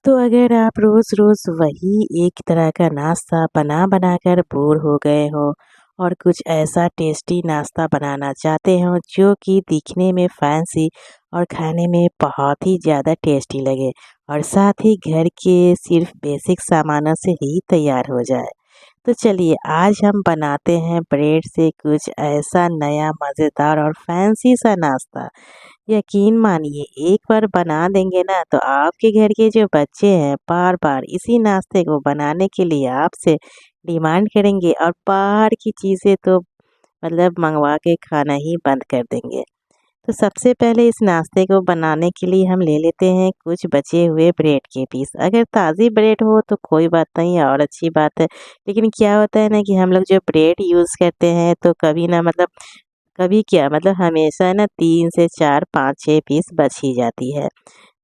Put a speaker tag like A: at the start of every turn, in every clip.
A: तो अगर आप रोज़-रोज़ वही एक तरह का नाश्ता बना-बना कर बोर हो गए हो और कुछ ऐसा टेस्टी नाश्ता बनाना चाहते हो जो कि दिखने में फैंसी और खाने में बहुत ही ज़्यादा टेस्टी लगे और साथ ही घर के सिर्फ बेसिक सामानों से ही तैयार हो जाए। तो चलिए आज हम बनाते हैं ब्रेड से कुछ ऐसा नया मज़ेदार और फैंसी सा नाश्ता। यकीन मानिए एक बार बना देंगे ना तो आपके घर के जो बच्चे हैं बार-बार इसी नाश्ते को बनाने के लिए आपसे डिमांड करेंगे और बाहर की चीज़ें तो मतलब मंगवा के खाना ही बंद कर देंगे। तो सबसे पहले इस नाश्ते को बनाने के लिए हम ले लेते हैं कुछ बचे हुए ब्रेड के पीस। अगर ताज़ी ब्रेड हो तो कोई बात नहीं और अच्छी बात है। लेकिन क्या होता है ना कि हम लोग जो ब्रेड यूज़ करते हैं तो कभी ना मतलब कभी क्या मतलब हमेशा ना 3 से 4, 5, 6 पीस बच ही जाती है।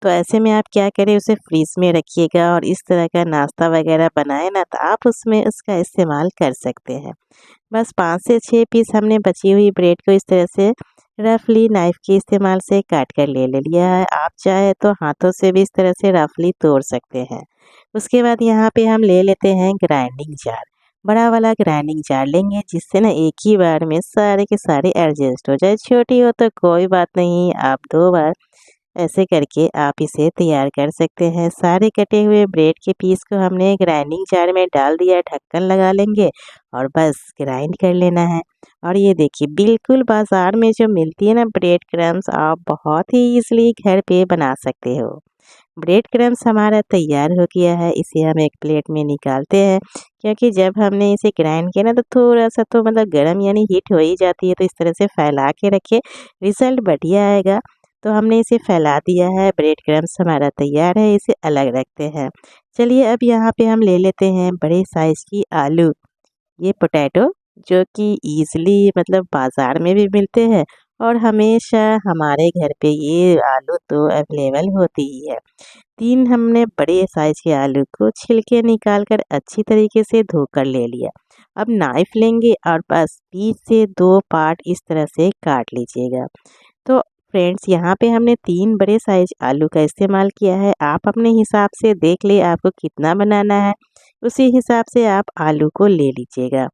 A: तो ऐसे में आप क्या करें उसे फ्रिज में रखिएगा और इस तरह का नाश्ता वगैरह बनाए ना तो आप उसमें उसका इस्तेमाल कर सकते हैं। बस 5 से 6 पीस हमने बची हुई ब्रेड को इस तरह से रफली नाइफ़ के इस्तेमाल से काट कर ले लिया है। आप चाहे तो हाथों से भी इस तरह से रफली तोड़ सकते हैं। उसके बाद यहाँ पे हम ले लेते हैं ग्राइंडिंग जार। बड़ा वाला ग्राइंडिंग जार लेंगे जिससे ना एक ही बार में सारे के सारे एडजस्ट हो जाए। छोटी हो तो कोई बात नहीं, आप 2 बार ऐसे करके आप इसे तैयार कर सकते हैं। सारे कटे हुए ब्रेड के पीस को हमने ग्राइंडिंग जार में डाल दिया, ढक्कन लगा लेंगे और बस ग्राइंड कर लेना है। और ये देखिए बिल्कुल बाज़ार में जो मिलती है ना ब्रेड क्रम्स आप बहुत ही ईज़िली घर पे बना सकते हो। ब्रेड क्रम्स हमारा तैयार हो गया है, इसे हम एक प्लेट में निकालते हैं क्योंकि जब हमने इसे ग्राइंड किया ना तो थोड़ा-सा तो मतलब गरम यानी हीट हो ही जाती है तो इस तरह से फैला के रखें, रिज़ल्ट बढ़िया आएगा। तो हमने इसे फैला दिया है, ब्रेड क्रम्स हमारा तैयार है, इसे अलग रखते हैं। चलिए अब यहाँ पे हम ले लेते हैं बड़े साइज़ की आलू, ये पोटैटो जो कि ईज़िली मतलब बाज़ार में भी मिलते हैं और हमेशा हमारे घर पे ये आलू तो अवेलेबल होती ही है। 3 हमने बड़े साइज़ के आलू को छिलके निकाल कर अच्छी तरीके से धोकर ले लिया। अब नाइफ़ लेंगे और बस बीच से 2 पार्ट इस तरह से काट लीजिएगा। तो फ्रेंड्स यहाँ पे हमने 3 बड़े साइज़ आलू का इस्तेमाल किया है। आप अपने हिसाब से देख लें आपको कितना बनाना है, उसी हिसाब से आप आलू को ले लीजिएगा।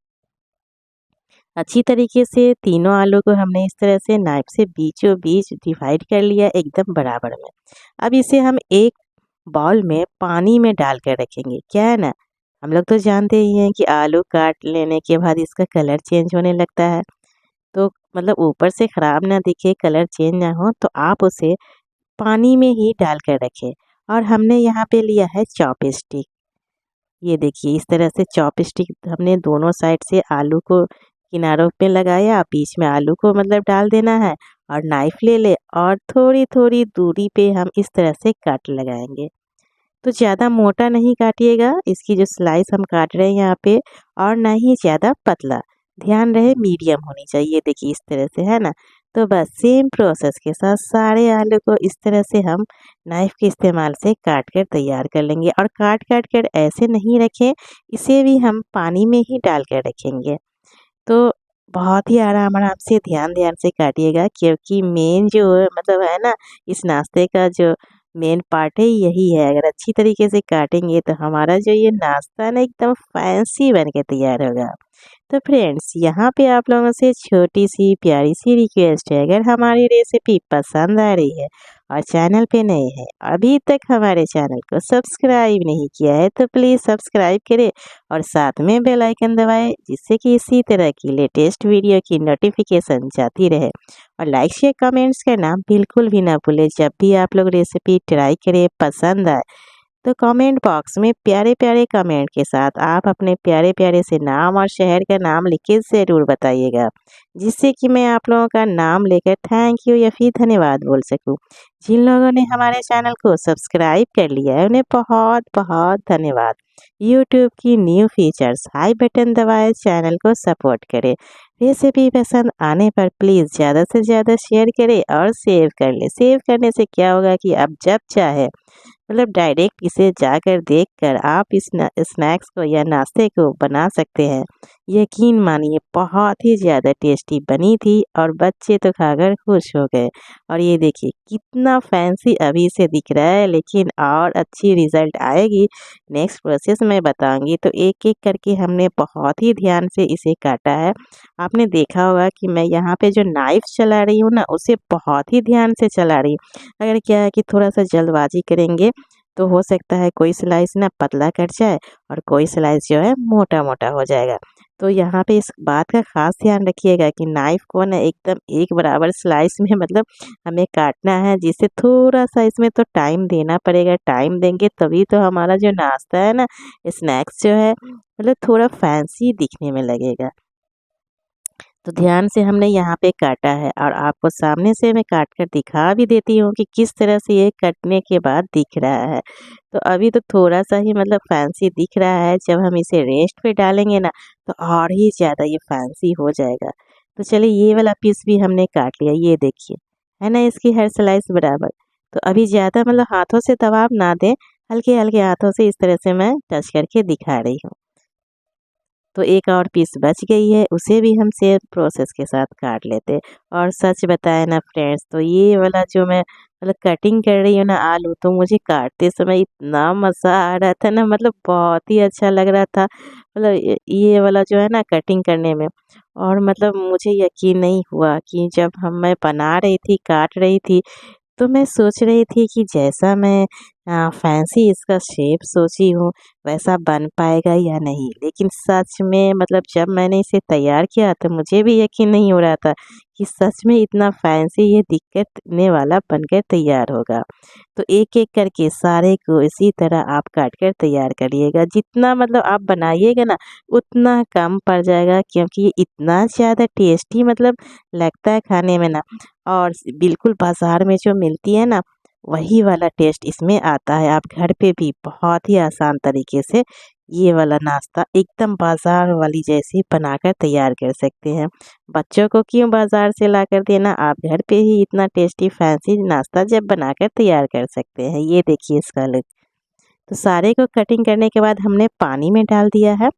A: अच्छी तरीके से तीनों आलू को हमने इस तरह से नाइफ से बीचों-बीच डिवाइड कर लिया एकदम बराबर में। अब इसे हम एक बाउल में पानी में डाल कर रखेंगे। क्या है ना, हम लोग तो जानते ही हैं कि आलू काट लेने के बाद इसका कलर चेंज होने लगता है। तो मतलब ऊपर से ख़राब ना दिखे, कलर चेंज ना हो तो आप उसे पानी में ही डाल कर रखें। और हमने यहाँ पे लिया है चॉपस्टिक। ये देखिए इस तरह से चॉपस्टिक हमने दोनों साइड से आलू को किनारों पे लगाया, बीच में आलू को मतलब डाल देना है और नाइफ ले ले और थोड़ी-थोड़ी दूरी पे हम इस तरह से कट लगाएँगे। तो ज़्यादा मोटा नहीं काटिएगा, इसकी जो स्लाइस हम काट रहे हैं यहाँ पे और ना ही ज़्यादा पतला। ध्यान रहे मीडियम होनी चाहिए, देखिए इस तरह से, है ना? तो बस सेम प्रोसेस के साथ सारे आलू को इस तरह से हम नाइफ़ के इस्तेमाल से काट कर तैयार कर लेंगे और काट-काट कर ऐसे नहीं रखें, इसे भी हम पानी में ही डाल कर रखेंगे। तो बहुत ही आराम-आराम से ध्यान-ध्यान से काटिएगा क्योंकि मेन जो मतलब है ना, इस नाश्ते का जो मेन पार्ट है यही है। अगर अच्छी तरीके से काटेंगे तो हमारा जो ये नाश्ता है ना एकदम फैंसी बन के तैयार होगा। तो फ्रेंड्स यहाँ पे आप लोगों से छोटी-सी प्यारी-सी रिक्वेस्ट है, अगर हमारी रेसिपी पसंद आ रही है और चैनल पे नए हैं, अभी तक हमारे चैनल को सब्सक्राइब नहीं किया है तो प्लीज़ सब्सक्राइब करें और साथ में बेल आइकन दबाएं जिससे कि इसी तरह की लेटेस्ट वीडियो की नोटिफिकेशन जाती रहे। और लाइक शेयर कमेंट्स करना बिल्कुल भी ना भूलें। जब भी आप लोग रेसिपी ट्राई करें पसंद आए तो कमेंट बॉक्स में प्यारे-प्यारे कमेंट के साथ आप अपने प्यारे-प्यारे से नाम और शहर का नाम लिख के ज़रूर बताइएगा, जिससे कि मैं आप लोगों का नाम लेकर थैंक यू या फिर धन्यवाद बोल सकूं। जिन लोगों ने हमारे चैनल को सब्सक्राइब कर लिया है उन्हें बहुत-बहुत धन्यवाद। यूट्यूब की न्यू फीचर्स आई बटन दबाए चैनल को सपोर्ट करें। रेसिपी पसंद आने पर प्लीज़ ज़्यादा से ज़्यादा शेयर करें और सेव कर लें। सेव करने से क्या होगा कि आप जब चाहे मतलब डायरेक्ट इसे जाकर देखकर आप इस स्नैक्स को या नाश्ते को बना सकते हैं। यकीन मानिए बहुत ही ज़्यादा टेस्टी बनी थी और बच्चे तो खाकर खुश हो गए। और ये देखिए कितना फैंसी अभी से दिख रहा है, लेकिन और अच्छी रिज़ल्ट आएगी नेक्स्ट प्रोसेस मैं बताऊंगी। तो एक-एक करके हमने बहुत ही ध्यान से इसे काटा है। आपने देखा होगा कि मैं यहाँ पे जो नाइफ़ चला रही हूँ ना, उसे बहुत ही ध्यान से चला रही हूँ। अगर क्या है कि थोड़ा-सा जल्दबाजी करेंगे तो हो सकता है कोई स्लाइस ना पतला कट जाए और कोई स्लाइस जो है मोटा-मोटा हो जाएगा। तो यहाँ पे इस बात का ख़ास ध्यान रखिएगा कि नाइफ़ को ना एकदम एक बराबर स्लाइस में मतलब हमें काटना है, जिससे थोड़ा-सा इसमें तो टाइम देना पड़ेगा। टाइम देंगे तभी तो हमारा जो नाश्ता है ना, स्नैक्स जो है मतलब थोड़ा फैंसी दिखने में लगेगा। तो ध्यान से हमने यहाँ पे काटा है और आपको सामने से मैं काट कर दिखा भी देती हूँ कि किस तरह से ये कटने के बाद दिख रहा है। तो अभी तो थोड़ा-सा ही मतलब फैंसी दिख रहा है, जब हम इसे रेस्ट पे डालेंगे ना तो और ही ज़्यादा ये फैंसी हो जाएगा। तो चलिए ये वाला पीस भी हमने काट लिया, ये देखिए, है ना इसकी हर स्लाइस बराबर। तो अभी ज़्यादा मतलब हाथों से दबाव ना दें, हल्के-हल्के हाथों से इस तरह से मैं टच करके दिखा रही हूँ। तो एक और पीस बच गई है, उसे भी हम सेम प्रोसेस के साथ काट लेते हैं। और सच बताएँ ना फ्रेंड्स, तो ये वाला जो मैं मतलब कटिंग कर रही हूँ ना आलू, तो मुझे काटते समय इतना मज़ा आ रहा था ना, मतलब बहुत ही अच्छा लग रहा था। मतलब ये वाला जो है ना कटिंग करने में, और मतलब मुझे यकीन नहीं हुआ कि जब मैं बना रही थी, काट रही थी, तो मैं सोच रही थी कि जैसा मैं फैंसी इसका शेप सोची हूँ वैसा बन पाएगा या नहीं। लेकिन सच में मतलब जब मैंने इसे तैयार किया तो मुझे भी यकीन नहीं हो रहा था कि सच में इतना फैंसी ये दिखने वाला बनकर तैयार होगा। तो एक-एक करके सारे को इसी तरह आप काट कर तैयार करिएगा। जितना मतलब आप बनाइएगा ना उतना कम पड़ जाएगा, क्योंकि ये इतना ज़्यादा टेस्टी मतलब लगता है खाने में ना, और बिल्कुल बाज़ार में जो मिलती है ना वही वाला टेस्ट इसमें आता है। आप घर पे भी बहुत ही आसान तरीके से ये वाला नाश्ता एकदम बाज़ार वाली जैसी बनाकर तैयार कर सकते हैं। बच्चों को क्यों बाज़ार से लाकर देना, आप घर पे ही इतना टेस्टी फैंसी नाश्ता जब बनाकर तैयार कर सकते हैं। ये देखिए इसका लुक। तो सारे को कटिंग करने के बाद हमने पानी में डाल दिया है।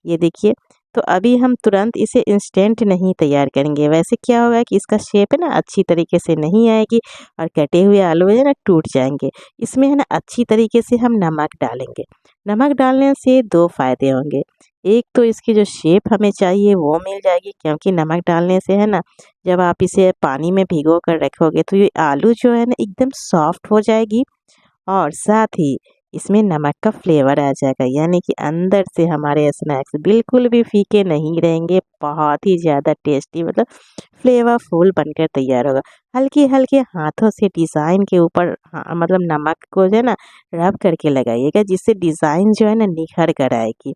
A: ये देखिए, तो अभी हम तुरंत इसे इंस्टेंट नहीं तैयार करेंगे, वैसे क्या होगा कि इसका शेप है ना अच्छी तरीके से नहीं आएगी और कटे हुए आलू है ना टूट जाएंगे। इसमें है ना अच्छी तरीके से हम नमक डालेंगे। नमक डालने से दो फायदे होंगे। एक तो इसकी जो शेप हमें चाहिए वो मिल जाएगी, क्योंकि नमक डालने से है ना जब आप इसे पानी में भिगो कर रखोगे तो ये आलू जो है ना एकदम सॉफ्ट हो जाएगी, और साथ ही इसमें नमक का फ्लेवर आ जाएगा, यानी कि अंदर से हमारे स्नैक्स बिल्कुल भी फीके नहीं रहेंगे, बहुत ही ज़्यादा टेस्टी मतलब फ्लेवरफुल बनकर तैयार होगा। हल्के-हल्के हाथों से डिज़ाइन के ऊपर मतलब नमक को जो है ना रब करके लगाइएगा, जिससे डिज़ाइन जो है ना निखर कर आएगी।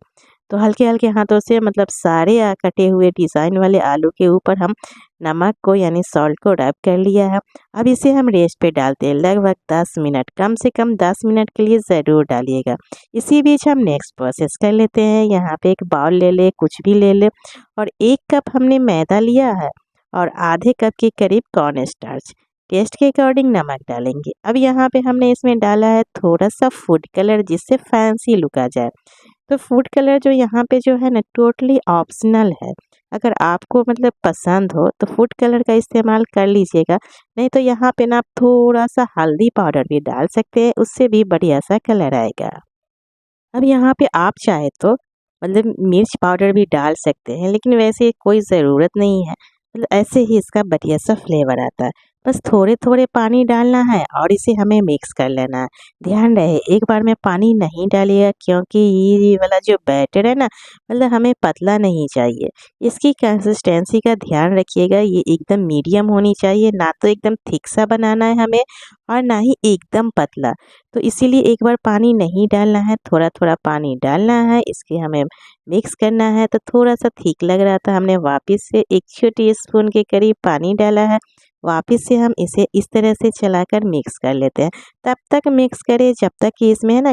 A: तो हल्के-हल्के हाथों से मतलब सारे कटे हुए डिज़ाइन वाले आलू के ऊपर हम नमक को यानी सॉल्ट को रब कर लिया है। अब इसे हम रेस्ट पे डालते हैं लगभग 10 मिनट, कम से कम 10 मिनट के लिए ज़रूर डालिएगा। इसी बीच हम नेक्स्ट प्रोसेस कर लेते हैं। यहाँ पे एक बाउल ले ले, कुछ भी ले ले, और 1 कप हमने मैदा लिया है और आधे कप के करीब कॉर्न स्टार्च। टेस्ट के अकॉर्डिंग नमक डालेंगे। अब यहाँ पे हमने इसमें डाला है थोड़ा सा फूड कलर, जिससे फैंसी लुक आ जाए। तो फूड कलर जो यहाँ पे जो है ना टोटली ऑप्शनल है। अगर आपको मतलब पसंद हो तो फूड कलर का इस्तेमाल कर लीजिएगा, नहीं तो यहाँ पे ना आप थोड़ा-सा हल्दी पाउडर भी डाल सकते हैं, उससे भी बढ़िया-सा कलर आएगा। अब यहाँ पे आप चाहे तो मतलब मिर्च पाउडर भी डाल सकते हैं, लेकिन वैसे कोई ज़रूरत नहीं है। मतलब ऐसे ही इसका बढ़िया-सा फ्लेवर आता है। बस थोड़े-थोड़े पानी डालना है और इसे हमें मिक्स कर लेना है। ध्यान रहे एक बार में पानी नहीं डालिएगा, क्योंकि ये वाला जो बैटर है ना मतलब हमें पतला नहीं चाहिए। इसकी कंसिस्टेंसी का ध्यान रखिएगा, ये एकदम मीडियम होनी चाहिए, ना तो एकदम थिक सा बनाना है हमें और ना ही एकदम पतला। तो इसीलिए एक बार पानी नहीं डालना है, थोड़ा-थोड़ा पानी डालना है, इसके हमें मिक्स करना है। तो थोड़ा-सा ठीक लग रहा था, हमने वापस से 1 छोटी स्पून के करीब पानी डाला है। वापस से हम इसे इस तरह से चलाकर मिक्स कर लेते हैं। तब तक मिक्स करें जब तक कि इसमें है ना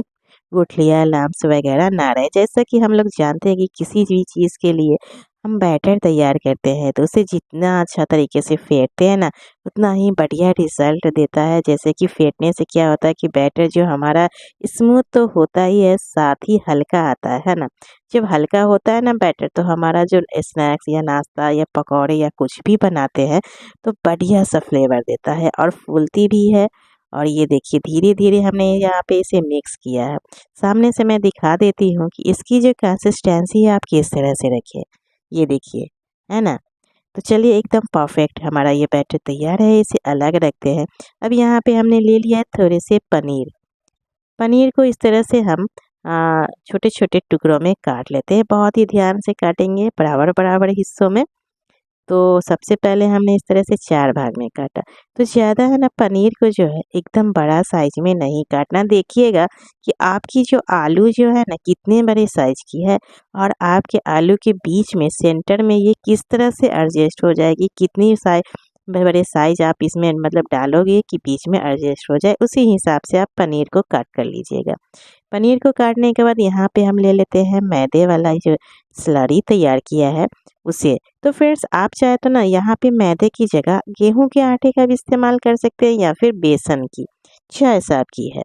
A: गुठलियाँ, लम्प्स वगैरह ना रहे। जैसा कि हम लोग जानते हैं कि किसी भी चीज़ के लिए हम बैटर तैयार करते हैं तो उसे जितना अच्छा तरीके से फेंटते हैं ना, उतना ही बढ़िया रिज़ल्ट देता है। जैसे कि फेंटने से क्या होता है कि बैटर जो हमारा स्मूथ तो होता ही है, साथ ही हल्का आता है ना? जब हल्का होता है ना बैटर, तो हमारा जो स्नैक्स या नाश्ता या पकौड़े या कुछ भी बनाते हैं तो बढ़िया सा फ्लेवर देता है और फूलती भी है। और ये देखिए धीरे-धीरे हमने यहाँ पे इसे मिक्स किया है। सामने से मैं दिखा देती हूँ कि इसकी जो कंसिस्टेंसी है आप किस तरह से रखें। ये देखिए, है ना? तो चलिए एकदम परफेक्ट हमारा ये बैटर तैयार है, इसे अलग रखते हैं। अब यहाँ पे हमने ले लिया है थोड़े से पनीर। पनीर को इस तरह से हम छोटे-छोटे टुकड़ों में काट लेते हैं। बहुत ही ध्यान से काटेंगे बराबर-बराबर हिस्सों में। तो सबसे पहले हमने इस तरह से 4 भाग में काटा। तो ज़्यादा है ना पनीर को जो है एकदम बड़ा साइज़ में नहीं काटना। देखिएगा कि आपकी जो आलू जो है ना कितने बड़े साइज़ की है और आपके आलू के बीच में सेंटर में ये किस तरह से एडजस्ट हो जाएगी, कितनी बड़े साइज़ आप इसमें मतलब डालोगे कि बीच में एडजस्ट हो जाए, उसी हिसाब से आप पनीर को काट कर लीजिएगा। पनीर को काटने के बाद यहाँ पे हम ले लेते हैं मैदे वाला जो स्लरी तैयार किया है उसे। तो फ्रेंड्स आप चाहे तो ना यहाँ पे मैदे की जगह गेहूं के आटे का भी इस्तेमाल कर सकते हैं या फिर बेसन की, जैसा आपकी है।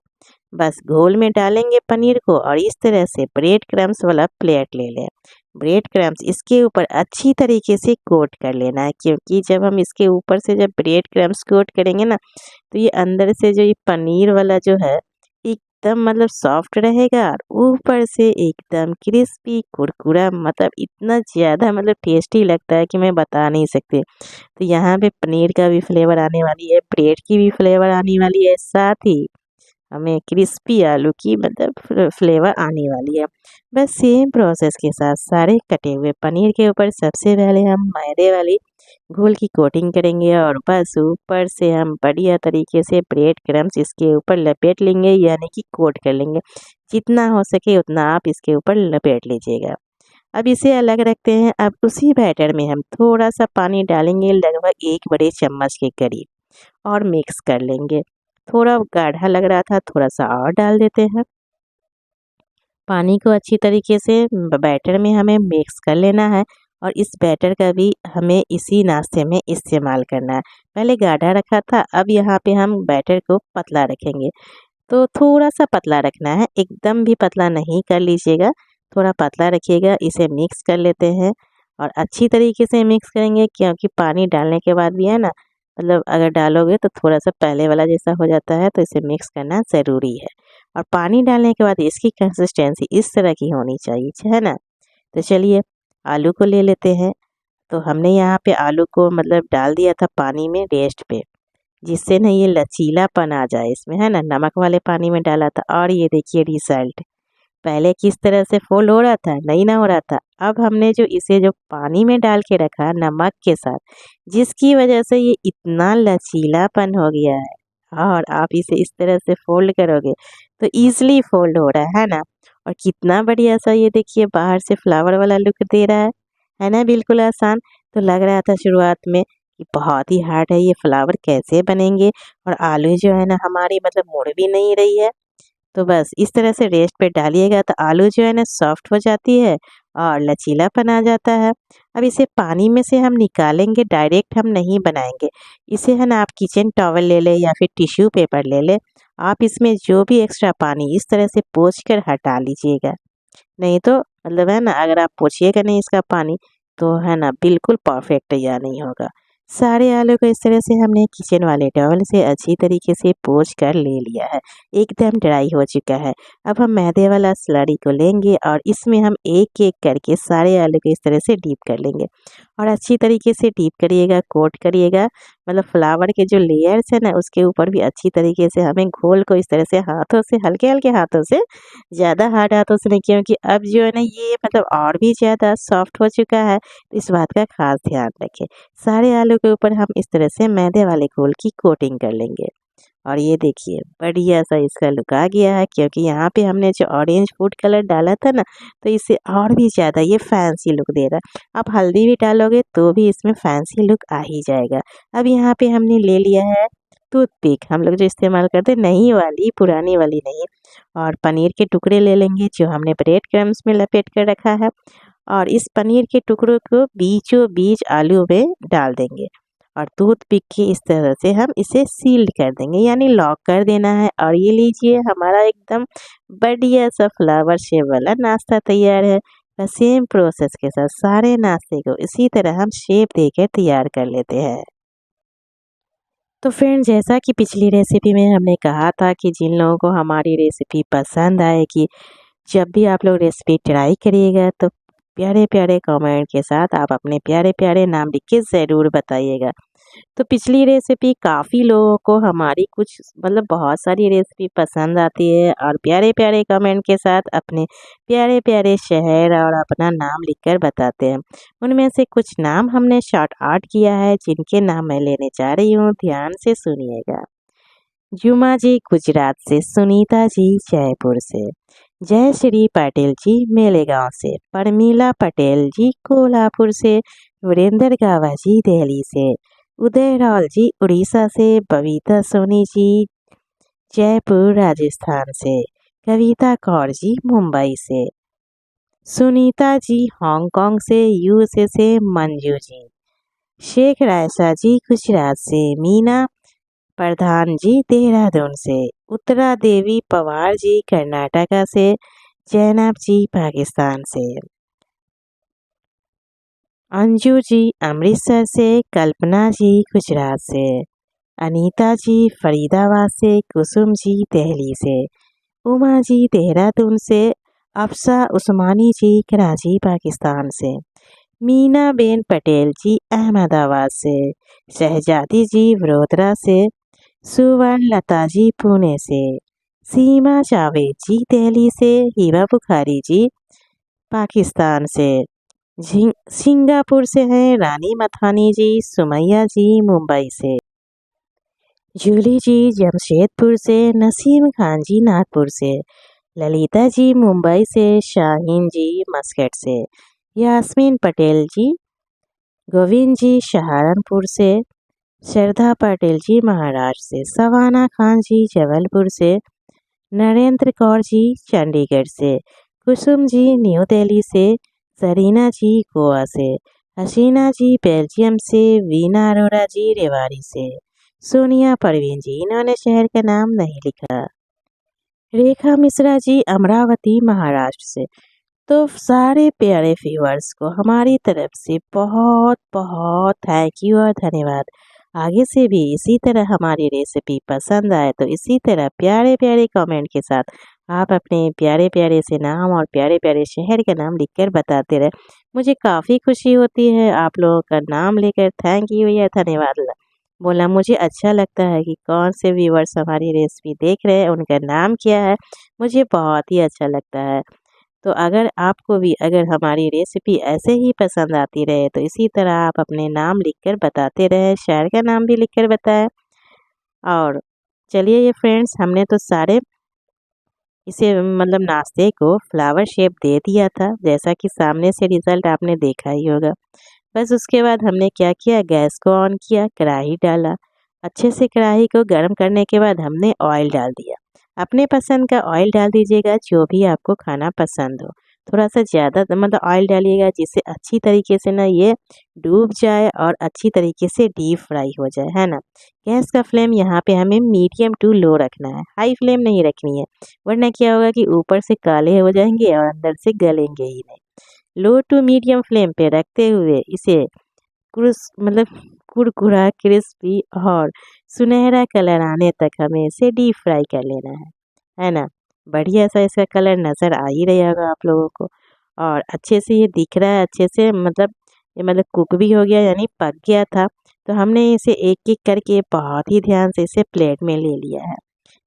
A: बस घोल में डालेंगे पनीर को और इस तरह से ब्रेड क्रम्स वाला प्लेट ले लें। ब्रेड क्रम्स इसके ऊपर अच्छी तरीके से कोट कर लेना है, क्योंकि जब हम इसके ऊपर से जब ब्रेड क्रम्स कोट करेंगे ना, तो ये अंदर से जो ये पनीर वाला जो है एकदम मतलब सॉफ्ट रहेगा और ऊपर से एकदम क्रिस्पी कुरकुरा, मतलब इतना ज़्यादा मतलब टेस्टी लगता है कि मैं बता नहीं सकती। तो यहाँ पे पनीर का भी फ्लेवर आने वाली है, ब्रेड की भी फ्लेवर आने वाली है, साथ ही हमें क्रिस्पी आलू की मतलब फ्लेवर आने वाली है। बस सेम प्रोसेस के साथ सारे कटे हुए पनीर के ऊपर सबसे पहले हम मैदे वाली घोल की कोटिंग करेंगे और बस ऊपर से हम बढ़िया तरीके से ब्रेड क्रम्स इसके ऊपर लपेट लेंगे, यानी कि कोट कर लेंगे। जितना हो सके उतना आप इसके ऊपर लपेट लीजिएगा। अब इसे अलग रखते हैं। अब उसी बैटर में हम थोड़ा सा पानी डालेंगे, लगभग 1 बड़े चम्मच के करीब, और मिक्स कर लेंगे। थोड़ा गाढ़ा लग रहा था, थोड़ा सा और डाल देते हैं। पानी को अच्छी तरीके से बैटर में हमें मिक्स कर लेना है और इस बैटर का भी हमें इसी नाश्ते में इस्तेमाल करना है। पहले गाढ़ा रखा था, अब यहाँ पे हम बैटर को पतला रखेंगे। तो थोड़ा-सा पतला रखना है, एकदम भी पतला नहीं कर लीजिएगा, थोड़ा पतला रखिएगा। इसे मिक्स कर लेते हैं और अच्छी तरीके से मिक्स करेंगे, क्योंकि पानी डालने के बाद भी है ना, मतलब अगर डालोगे तो थोड़ा-सा पहले वाला जैसा हो जाता है, तो इसे मिक्स करना ज़रूरी है। और पानी डालने के बाद इसकी कंसिस्टेंसी इस तरह की होनी चाहिए, है ना? तो चलिए आलू को ले लेते हैं। तो हमने यहाँ पे आलू को मतलब डाल दिया था पानी में रेस्ट पे, जिससे ना ये लचीलापन आ जाए इसमें, है ना? नमक वाले पानी में डाला था और ये देखिए रिज़ल्ट। पहले किस तरह से फ़ोल्ड हो रहा था, नहीं ना हो रहा था। अब हमने जो इसे जो पानी में डाल के रखा नमक के साथ, जिसकी वजह से ये इतना लचीलापन हो गया है और आप इसे इस तरह से फ़ोल्ड करोगे तो ईज़िली फ़ोल्ड हो रहा है ना? और कितना बढ़िया-सा ये देखिए बाहर से फ्लावर वाला लुक दे रहा है ना? बिल्कुल आसान। तो लग रहा था शुरुआत में कि बहुत ही हार्ड है, ये फ्लावर कैसे बनेंगे, और आलू जो है ना हमारी मतलब मुड़ भी नहीं रही है। तो बस इस तरह से रेस्ट पे डालिएगा तो आलू जो है ना सॉफ्ट हो जाती है और लचीलापन आ जाता है। अब इसे पानी में से हम निकालेंगे, डायरेक्ट हम नहीं बनाएंगे। इसे है ना आप किचन टॉवल ले लें या फिर टिश्यू पेपर ले लें। आप इसमें जो भी एक्स्ट्रा पानी इस तरह से पोंछ कर हटा लीजिएगा। नहीं तो मतलब है ना अगर आप पोंछिएगा नहीं इसका पानी, तो है ना बिल्कुल परफेक्ट तैयार नहीं होगा। सारे आलू को इस तरह से हमने किचन वाले टॉवल से अच्छी तरीके से पोंछ कर ले लिया है। एकदम ड्राई हो चुका है। अब हम मैदे वाला स्लरी को लेंगे और इसमें हम एक-एक करके सारे आलू को इस तरह से डीप कर लेंगे और अच्छी तरीके से डीप करिएगा, कोट करिएगा। मतलब फ्लावर के जो लेयर्स है ना उसके ऊपर भी अच्छी तरीके से हमें घोल को इस तरह से हाथों से हल्के-हल्के हाथों से, ज़्यादा हार्ड हाथों से नहीं, क्योंकि अब जो है ना ये मतलब और भी ज़्यादा सॉफ्ट हो चुका है, तो इस बात का ख़ास ध्यान रखें। सारे आलू के ऊपर हम इस तरह से मैदे वाले घोल की कोटिंग कर लेंगे और ये देखिए बढ़िया सा इसका लुक आ गया है, क्योंकि यहाँ पे हमने जो ऑरेंज फूड कलर डाला था ना, तो इससे और भी ज़्यादा ये फैंसी लुक दे रहा है। आप हल्दी भी डालोगे तो भी इसमें फैंसी लुक आ ही जाएगा। अब यहाँ पे हमने ले लिया है टूथपिक, हम लोग जो इस्तेमाल करते हैं नई वाली, पुरानी वाली नहीं। और पनीर के टुकड़े ले लेंगे जो हमने ब्रेड क्रम्स में लपेट कर रखा है और इस पनीर के टुकड़ों को बीचों बीच आलू में डाल देंगे और टूथपिक के इस तरह से हम इसे सील्ड कर देंगे, यानी लॉक कर देना है। और ये लीजिए, हमारा एकदम बढ़िया सा फ्लावर शेप वाला नाश्ता तैयार है। बस सेम प्रोसेस के साथ सारे नाश्ते को इसी तरह हम शेप देकर तैयार कर लेते हैं। तो फ्रेंड, जैसा कि पिछली रेसिपी में हमने कहा था कि जिन लोगों को हमारी रेसिपी पसंद आएगी, जब भी आप लोग रेसिपी ट्राई करिएगा तो प्यारे प्यारे कमेंट के साथ आप अपने प्यारे प्यारे नाम लिख के ज़रूर बताइएगा। तो पिछली रेसिपी काफ़ी लोगों को हमारी कुछ मतलब बहुत सारी रेसिपी पसंद आती है और प्यारे प्यारे कमेंट के साथ अपने प्यारे प्यारे शहर और अपना नाम लिखकर बताते हैं। उनमें से कुछ नाम हमने शॉर्ट आउट किया है, जिनके नाम मैं लेने जा रही हूँ, ध्यान से सुनिएगा। जुमा जी गुजरात से, सुनीता जी जयपुर से, जय श्री पाटिल जी मेलेगांव से, परमीला पटेल जी कोल्हापुर से, वीरेंद्र गावा जी दिल्ली से, उदय रावल जी उड़ीसा से, बबीता सोनी जी जयपुर राजस्थान से, कविता कौर जी मुंबई से, सुनीता जी हांगकांग से, यूएसए से, मंजू जी, शेख रायसा जी गुजरात से, मीना प्रधान जी देहरादून से, उत्तरा देवी पवार जी कर्नाटका से, जैनब जी पाकिस्तान से, अंजू जी अमृतसर से, कल्पना जी गुजरात से, अनीता जी फरीदाबाद से, कुसुम जी दिल्ली से, उमा जी देहरादून से, अफसा उस्मानी जी कराची पाकिस्तान से, मीना बेन पटेल जी अहमदाबाद से, शहजादी जी वडोदरा से, सुवर्ण लता जी पुणे से, सीमा जावेद जी दिल्ली से, हिबा बुखारी जी पाकिस्तान से, सिंगापुर से हैं रानी मथानी जी, सुमैया जी मुंबई से, जूली जी जमशेदपुर से, नसीम खान जी नागपुर से, ललिता जी मुंबई से, शाहीन जी मस्कट से, यास्मीन पटेल जी, गोविंद जी सहारनपुर से, श्रद्धा पटेल जी महाराष्ट्र से, सवाना खान जी जबलपुर से, नरेंद्र कौर जी चंडीगढ़ से, कुसुम जी न्यू दिल्ली से, सरीना जी गोवा से, हसीना जी बेल्जियम से, वीना अरोड़ा जी रेवाड़ी से, सोनिया परवीन जी, इन्होंने शहर का नाम नहीं लिखा, रेखा मिश्रा जी अमरावती महाराष्ट्र से। तो सारे प्यारे व्यूअर्स को हमारी तरफ से बहुत बहुत थैंक यू और धन्यवाद। आगे से भी इसी तरह हमारी रेसिपी पसंद आए तो इसी तरह प्यारे प्यारे कमेंट के साथ आप अपने प्यारे प्यारे से नाम और प्यारे प्यारे शहर का नाम लिखकर बताते रहे। मुझे काफ़ी खुशी होती है आप लोगों का नाम लेकर थैंक यू या धन्यवाद बोला। मुझे अच्छा लगता है कि कौन से व्यूअर्स हमारी रेसिपी देख रहे हैं, उनका नाम क्या है, मुझे बहुत ही अच्छा लगता है। तो अगर आपको भी अगर हमारी रेसिपी ऐसे ही पसंद आती रहे तो इसी तरह आप अपने नाम लिखकर बताते रहे, शहर का नाम भी लिखकर बताएं। और चलिए ये फ्रेंड्स, हमने तो सारे इसे मतलब नाश्ते को फ्लावर शेप दे दिया था, जैसा कि सामने से रिज़ल्ट आपने देखा ही होगा। बस उसके बाद हमने क्या किया, गैस को ऑन किया, कढ़ाई डाला, अच्छे से कढ़ाई को गर्म करने के बाद हमने ऑयल डाल दिया। अपने पसंद का ऑयल डाल दीजिएगा, जो भी आपको खाना पसंद हो। थोड़ा सा ज़्यादा मतलब ऑयल डालिएगा जिससे अच्छी तरीके से ना ये डूब जाए और अच्छी तरीके से डीप फ्राई हो जाए, है ना। गैस का फ्लेम यहाँ पे हमें मीडियम टू लो रखना है, हाई फ्लेम नहीं रखनी है, वरना क्या होगा कि ऊपर से काले हो जाएंगे और अंदर से गलेंगे ही नहीं। लो टू मीडियम फ्लेम पे रखते हुए इसे मतलब कुरकुरा क्रिस्पी और सुनहरा कलर आने तक हमें इसे डीप फ्राई कर लेना है ना। बढ़िया सा इसका कलर नज़र आ ही रहा होगा आप लोगों को, और अच्छे से ये दिख रहा है, अच्छे से मतलब ये मतलब कुक भी हो गया, यानी पक गया था। तो हमने इसे एक एक करके बहुत ही ध्यान से इसे प्लेट में ले लिया है।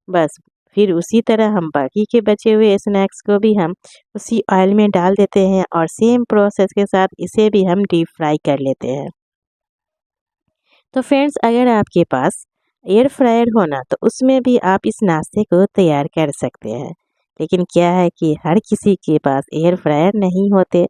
A: बस फिर उसी तरह हम बाकी के बचे हुए स्नैक्स को भी हम उसी ऑयल में डाल देते हैं और सेम प्रोसेस के साथ इसे भी हम डीप फ्राई कर लेते हैं। तो फ्रेंड्स, अगर आपके पास एयर फ्रायर हो ना तो उसमें भी आप इस नाश्ते को तैयार कर सकते हैं, लेकिन क्या है कि हर किसी के पास एयर फ्रायर नहीं होते,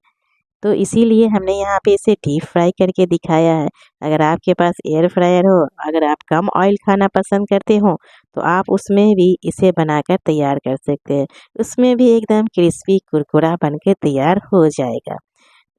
A: तो इसीलिए हमने यहाँ पे इसे डीप फ्राई करके दिखाया है। अगर आपके पास एयर फ्रायर हो, अगर आप कम ऑयल खाना पसंद करते हो तो आप उसमें भी इसे बनाकर तैयार कर सकते हैं, उसमें भी एकदम क्रिस्पी कुरकुरा बनकर तैयार हो जाएगा।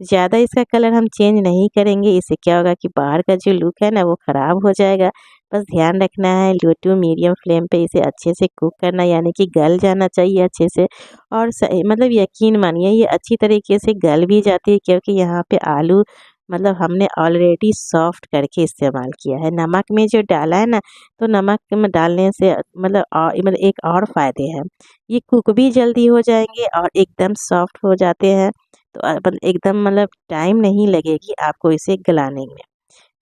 A: ज़्यादा इसका कलर हम चेंज नहीं करेंगे, इससे क्या होगा कि बाहर का जो लुक है ना वो ख़राब हो जाएगा। बस ध्यान रखना है लो टू मीडियम फ्लेम पे इसे अच्छे से कुक करना, यानी कि गल जाना चाहिए अच्छे से। और मतलब यकीन मानिए ये अच्छी तरीके से गल भी जाती है, क्योंकि यहाँ पे आलू मतलब हमने ऑलरेडी सॉफ्ट करके इस्तेमाल किया है। नमक में जो डाला है ना, तो नमक में डालने से मतलब एक और फ़ायदे हैं, ये कुक भी जल्दी हो जाएंगे और एकदम सॉफ्ट हो जाते हैं। तो अपन एकदम मतलब टाइम नहीं लगेगी आपको इसे गलाने में।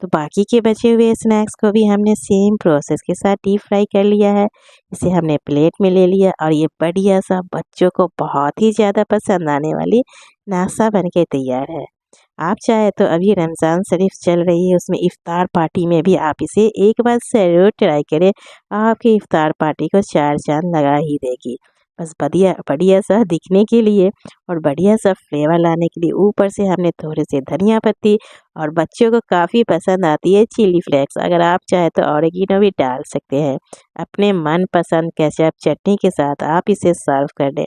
A: तो बाकी के बचे हुए स्नैक्स को भी हमने सेम प्रोसेस के साथ डीप फ्राई कर लिया है। इसे हमने प्लेट में ले लिया और ये बढ़िया सा बच्चों को बहुत ही ज़्यादा पसंद आने वाली नाश्ता बन के तैयार है। आप चाहे तो अभी रमज़ान शरीफ चल रही है, उसमें इफ्तार पार्टी में भी आप इसे एक बार ज़रूर ट्राई करें। आपकी इफ्तार पार्टी को चार चाँद लगा ही देगी। बस बढ़िया बढ़िया सा दिखने के लिए और बढ़िया सा फ्लेवर लाने के लिए ऊपर से हमने थोड़े से धनिया पत्ती और बच्चों को काफ़ी पसंद आती है चिली फ्लेक्स, अगर आप चाहे तो ऑरिगेनो भी डाल सकते हैं। अपने मनपसंद केचप चटनी के साथ आप इसे सर्व कर दें।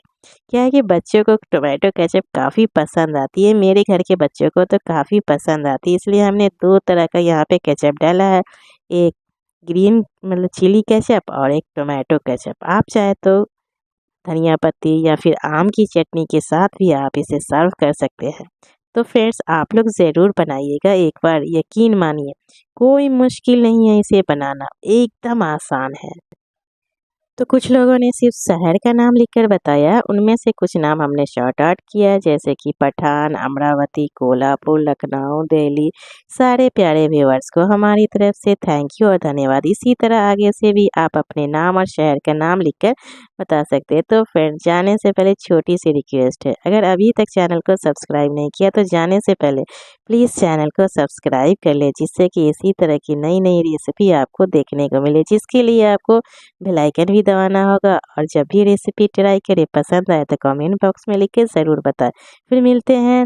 A: क्या है कि बच्चों को टोमेटो केचप काफ़ी पसंद आती है, मेरे घर के बच्चों को तो काफ़ी पसंद आती है, इसलिए हमने 2 तरह का यहाँ पे केचप डाला है। एक ग्रीन मतलब चिली केचप और एक टोमेटो केचप। आप चाहे तो धनिया पत्ती या फिर आम की चटनी के साथ भी आप इसे सर्व कर सकते हैं। तो फ्रेंड्स आप लोग ज़रूर बनाइएगा एक बार, यकीन मानिए कोई मुश्किल नहीं है इसे बनाना, एकदम आसान है। तो कुछ लोगों ने सिर्फ शहर का नाम लिखकर बताया, उनमें से कुछ नाम हमने शॉर्ट आउट किया, जैसे कि पठान, अमरावती, कोल्हापुर, लखनऊ, दिल्ली। सारे प्यारे व्यूअर्स को हमारी तरफ से थैंक यू और धन्यवाद। इसी तरह आगे से भी आप अपने नाम और शहर का नाम लिखकर बता सकते हैं। तो फ्रेंड्स जाने से पहले छोटी सी रिक्वेस्ट है, अगर अभी तक चैनल को सब्सक्राइब नहीं किया तो जाने से पहले प्लीज़ चैनल को सब्सक्राइब कर ले, जिससे कि इसी तरह की नई नई रेसिपी आपको देखने को मिले, जिसके लिए आपको बेल आइकन भी दबाना होगा। और जब भी रेसिपी ट्राई करें पसंद आए तो कमेंट बॉक्स में लिख के ज़रूर बताएं। फिर मिलते हैं